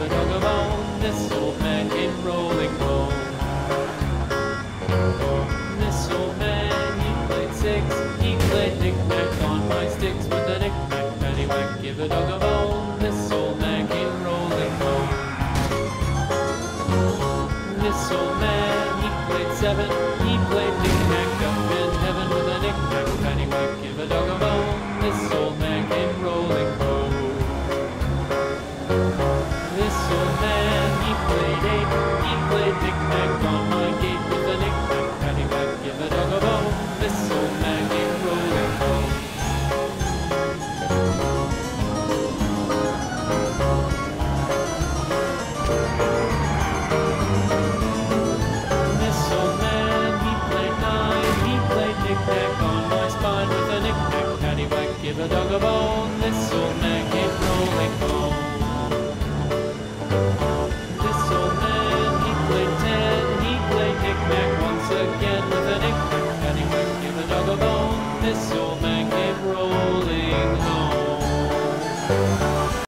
a dog a bone. This old man came rolling home. This old man, he played six. He played knick-knack on my sticks with a knick-knack, paddywhack, give a dog a bone. This old man came rolling home. This old man, he played seven. He played knick-knack up in heaven with a knick-knack, paddywhack, give a dog a bone. This old man came rolling home. This old man, he played eight. He played knick-knack on my gate with a knick-knack, paddywhack, give a dog a bone. This old man came rolling home. This old man, he played nine. He played knick-knack on my spine with a knick-knack, paddywhack, give a dog a bone. This old man came rolling home. This old man, he played ten. He played knick-knack once again with a knick-knack, paddywhack, give a dog a bone. This old man came rolling home.